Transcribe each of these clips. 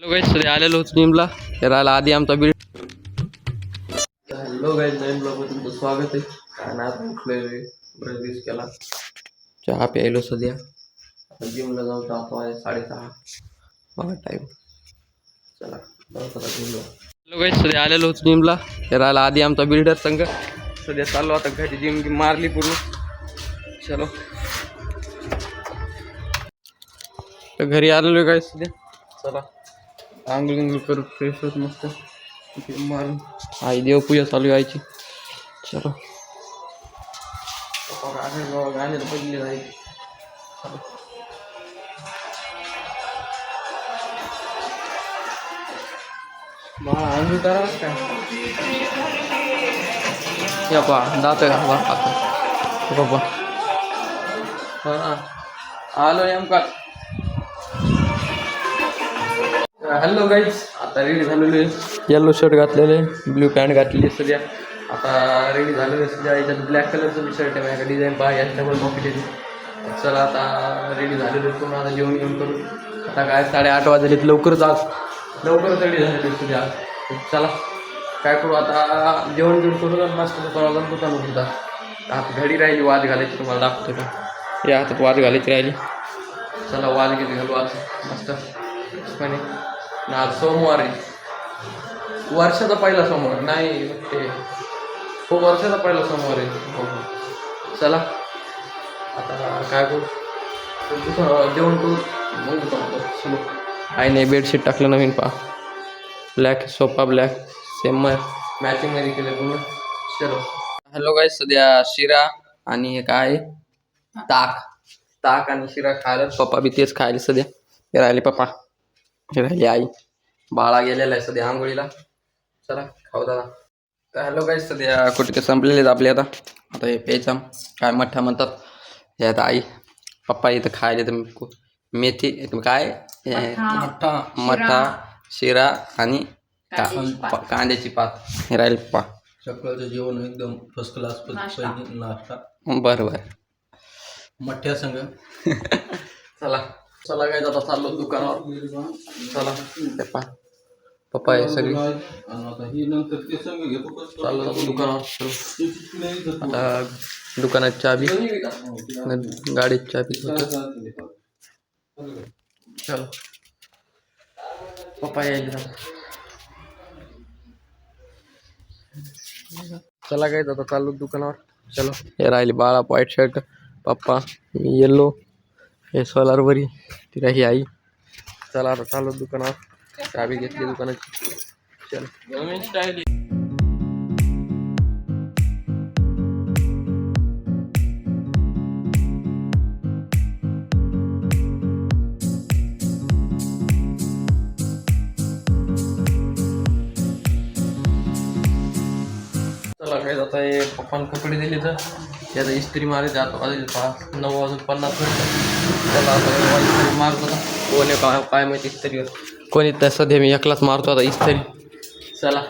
Hello guys, सध्या आलेलो होतो जिमला. राहिला आधी आमचा बिल्ड. हॅलो गाईज, नवीन ब्लॉगमध्ये तुमचं स्वागत आहे. आणि आता उठलेले ब्रश बिश केला, चहा प्यायलो. सध्या आता जिमला जाऊन जातो आहे 6:30 बघा टाईम. चला जिमला. हॅलो गाईज, सध्या आलेलो होतो जिमला. राहिला आधी आमचा बिल्डर संघ. सध्या चाललो आता घरी, जिम मारली पूर्ण. चलो तर घरी आलेलो आहे गाईज सध्या. चला आंघोळ करू, फ्रेश होत मस्त मारून. आई देवपूजा चालू व्हायची. चलो गाणे तर पडले नाही. मला आंघोळ करावंच काय या पा जातोय का आता बाबा. आलो नेमका. हॅलो गाईज, आता रेडी झालेलो आहे. येल्लो शर्ट घातलेले, ब्ल्यू पॅन्ट घातलेली सध्या. आता रेडी झालेलो आहे सध्या. याच्यात ब्लॅक कलरचं शर्ट आहे माझ्याकडे, डिझाईन पहा याची डबल पॉकेट आहे. चला आता रेडी झालेलो आहे पूर्ण. आता जेवण घेऊन करू. आता काय 8:30 वाजलेत. लवकरच रेडी झालेलो आहे सध्या. चला काय करू आता, जेवण घेऊन करू तर मस्त दुकान होता. आता घडी राहिली वाद घालायची, तुम्हाला दाखवतो का. या हातात वाद घालायची राहिली. चला वाद घेत घालू आज मस्त पण. आज सोमवार आहे, वर्षाचा पहिला सोमवार नाही ते. हो, वर्षाचा पहिला सोमवार आहे. हो. चला आता काय करू, जेवण करू मग दुकान. चलो आई नाही बेडशीट टाकलं नवीन पहा. ब्लॅक सोफा, ब्लॅक सेम मॅचिंगमध्ये केलं पूर्ण. चलो हॅलो गाईज, सध्या शिरा आणि काय ताक आणि शिरा खायला. पप्पा बी तेच खायला सध्या. हे राहिले पप्पा, हे राहिली आई. बाळा गेलेला आहे सध्या आंघोळीला. चला खाऊ दादा. तर हॅलो गाईज, सध्या कुठे संपलेले आपले. आता हे प्यायचं काय मठ्ठा म्हणतात. हे आता आई पप्पा इथं खायला तर मेथी काय मठ्ठा शिरा आणि कांद्याची पात. हे राहील पप्पा. सकाळचं जेवण एकदम फर्स्ट क्लास. नाश्ता बरं मठ्ठ्या संग. चला काय आता चाललो दुकानावर. चला पप्पा आहे सगळी. चाललो दुकानावर. आता दुकानात चाबी, गाडीत चाबी. चलो पप्पा यायला. चला काय आता चाललो दुकानावर. चलो हे राहिली बाळा व्हाईट शर्ट, पप्पा मी येल्लो, हे सोलारवरी, ती राही आई. चला आता चाललो दुकानावर. चाबी घेतली दुकानाची. चल स्टाईल. चला काय आता हे पप्पाने कपडे दिले तर त्याचा इस्त्री मारायचे. आता वाजले 9:50. चला आता इस्त्री मारतो आता. कोणी काय माहिती इस्त्रीवर कोणी. तर सध्या मी एकलाच मारतो आता इस्त्री. चला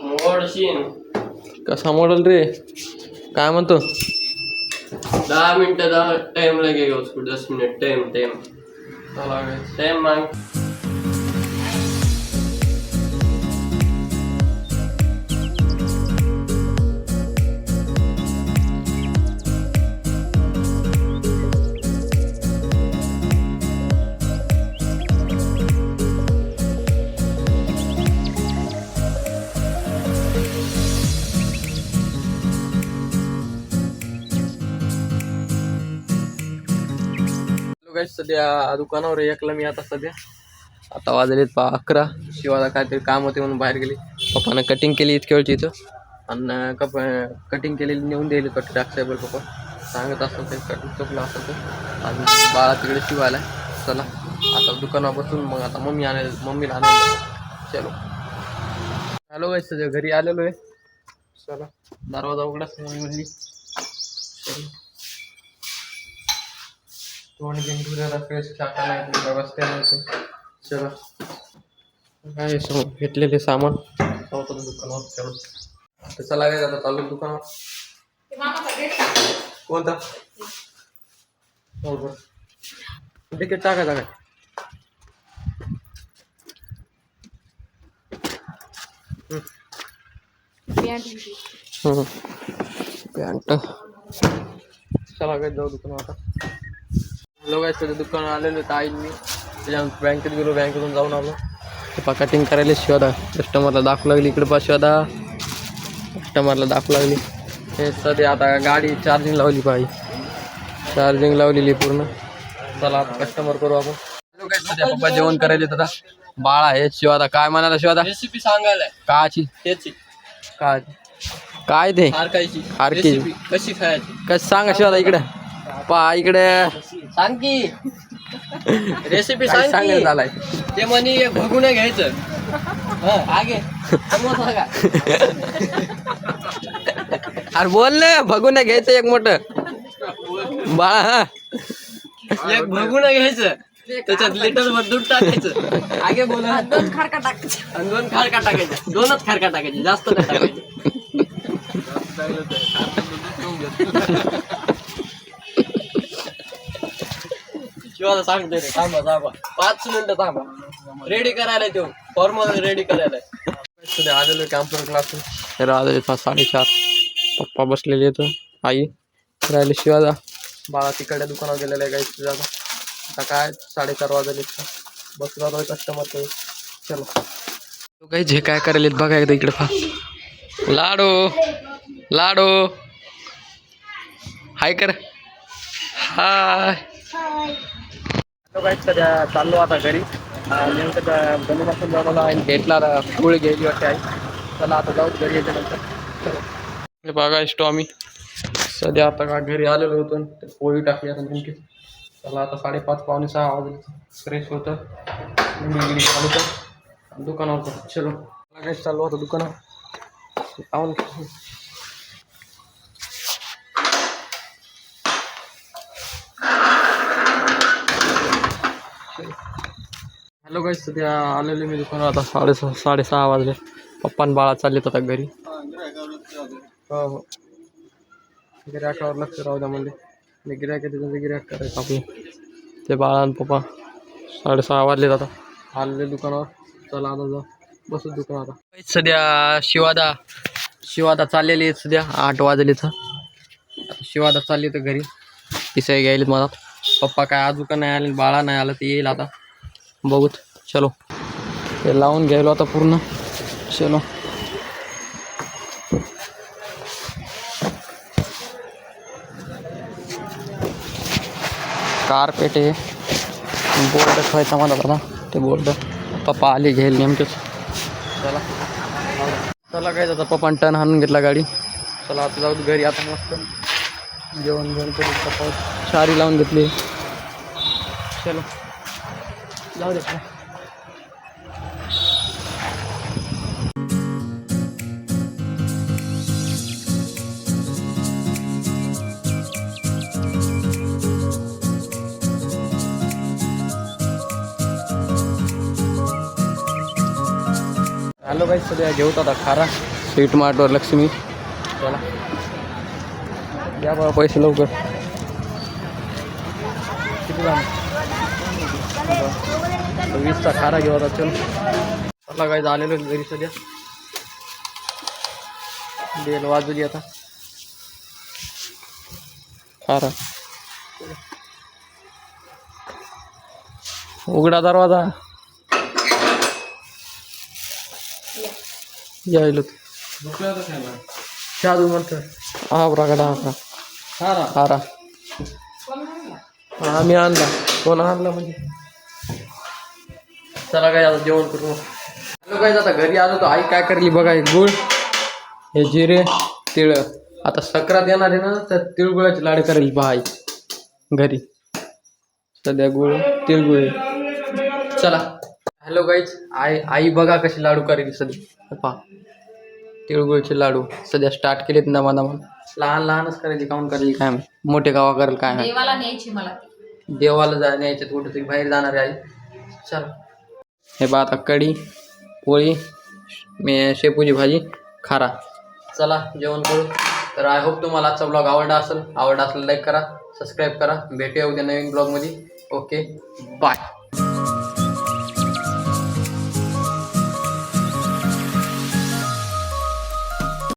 मोडशीन कसा मॉडल रे, काय म्हणतो. 10 मिनटं टाइम लागेल. 10 मिनिट टाइम. चला टाइम माग. सध्या दुकानावर एकला मी आता सध्या. आता वाजलेत 11. शिवाला काहीतरी काम होते म्हणून बाहेर गेली. पप्पानं कटिंग केली इतक्या वेळची इथं. आणि कटिंग केलेली नेऊन द्यायली कट टाकसाहेब. पप्पा सांगत असतं ते कटिंग चुकलं असतं तर. आणि बाळा तिकडे शिवायला. चला आता दुकानावर बसून मग आता मम्मीला आणायला. चलो हॅलो गाईस, सध्या घरी आलेलो आहे. चला दरवाजा उघडाच मम्मी म्हणली. तोंड फ्रेश टाकायला व्यवस्था नव्हते. चला काय घेतलेले सामान दुकानावर. चलो आता चला काय आता चालू दुकानावर. कोणता हो बरं तिकीट टाकायचा काय पॅन्ट चला काय जाऊ दुकान आता लोकांचं दुकान आलेलं तर आईन मी त्याच्या बँकेत गेलो बँकेतून जाऊन आलो ते कटिंग करायला शिवादा कस्टमरला दाखवू लागली इकडे पास शिवादा कस्टमरला दाखवू लागली हे सध्या आता गाडी चार्जिंग लावली पाहिजे चार्जिंग लावलेली पूर्ण चला आता कस्टमर करू आपण सध्या पप्पा जेवण करायला आता बाळा आहे शिवादा काय म्हणाला शिवादा रेसिपी सांगायला काची त्याची काय काय ते हारकायची हारकी कशी खायची कसं सांगा शिवादा इकडे पा इकडे सांग की रेसिपी काय सांग सांगायला की. झालाय ते म्हणे भगून घ्यायचं आगे समोसा का अरे बोल ना भगून घ्यायचं एक मोठं बाळा हा एक भगून घ्यायचं त्याच्यात लिटरभर दूध टाकायचं आगे बोल दोन खारका टाकायचे आणि दोन खारका टाकायचे दोनच खारका टाकायचे जास्त नाही टाकायचे शिवाला सांगते रे थांबा थांबा 5 मिनिटं थांबा रेडी करायला तो फॉर्मल रेडी करायला सध्या आलेलो कॅम्प्युटर क्लासून राहिले 4:30 पप्पा बसलेले येतं आई राहिले शिवाजा बाळा तिकडल्या दुकानावर गेलेलं आहे काही जागा आता काय 4:30 वाजले बसला होता कस्टमर तो चलो तो काही जे काय करायला बघा एकदा इकडे पहा लाडो लाडो हाय कर हाय तो काही सध्या चाललो आता घरी नेमकं बनवासून जाऊन आणि घेतला पोळी घ्यायची वाटते आई चला आता जाऊ घरी याच्यानंतर चलो बघा इष्टो आम्ही सध्या आता का घरी आलेलो होतो ते पोळी टाकली आता नेमकी चला आता 5:30 पावणे 6 वाजले फ्रेश होतं चालू होतं दुकानावर चलो काय चालू होतं दुकानावर पाहून हॅलो गाईस सध्या आलेले मी दुकानावर आता 6:30 वाजले पप्पा आणि बाळा चाललेत आता घरी हो हो गिऱ्हाईकावर लक्ष राहू द्या म्हणजे मी गिऱ्हाईक आहे त्याचं गिऱ्हाईक करायचं आपलं ते बाळा आणि पप्पा 6:30 वाजलेत आता आलेले दुकानावर चला आता जा बसू दुकानात आता सध्या शिवादा चाललेली आहेत सध्या 8 वाजले तर आता शिवादा चालली तर घरी पिसाई घ्यायलेत मला पप्पा काय अजून का नाही आले बाळा नाही आलं ते येईल आता बघूत चलो ते लावून घ्यायलो आता पूर्ण चलो कारपेट आहे बोर्ड ठेवायचा मला दादा ते बोर्ड पप्पा आले घेईल नेमकेच चला चला काय जाता पप्पाने टर्न हाणून घेतला गाडी चला आता जाऊ घरी आता मस्त जेवण करू पप्पा शारी लावून घेतली चलो जाऊ दे हॅलो गाईस सध्या घेऊत आता खारा स्वीट मार्टवर लक्ष्मी चला या बघा पैसे लवकर किती झालं 20चा खारा घेऊ आता चल चला काय झालेलो घरी सध्या बेल वाजवली आता खारा उघडा दरवाजा यायलो शादू म्हणतो हा बराकडा हारा आम्ही आणला कोण आणला म्हणजे चला काय आता जेवण करू हॅलो काय आता घरी आलो तर आई काय करली बघा एक गुळ हे जिरे तिळ आता सक्रात येणार आहे ना तर तिळगुळाची लाडू करेल बा आई घरी सध्या गुळ तिळगुळ चला हॅलो गाईज आई बघा कशी लाडू करेल सध्या पहा तिळगुळचे लाडू सध्या स्टार्ट केलेत नवा लहानच करायची काउंट करायची काय मोठे गावा करेल काय देवाला न्यायची मला देवाला न्यायचे कुठं तरी बाहेर जाणार आहे आई चल हे बा आता कढी पोळी शेपूची भाजी खारा चला जेवण करू तर आय होप तुम्हाला आजचा ब्लॉग आवडला असेल लाईक करा, सबस्क्राईब करा. भेटूया उद्या नवीन ब्लॉगमध्ये. Okay bye.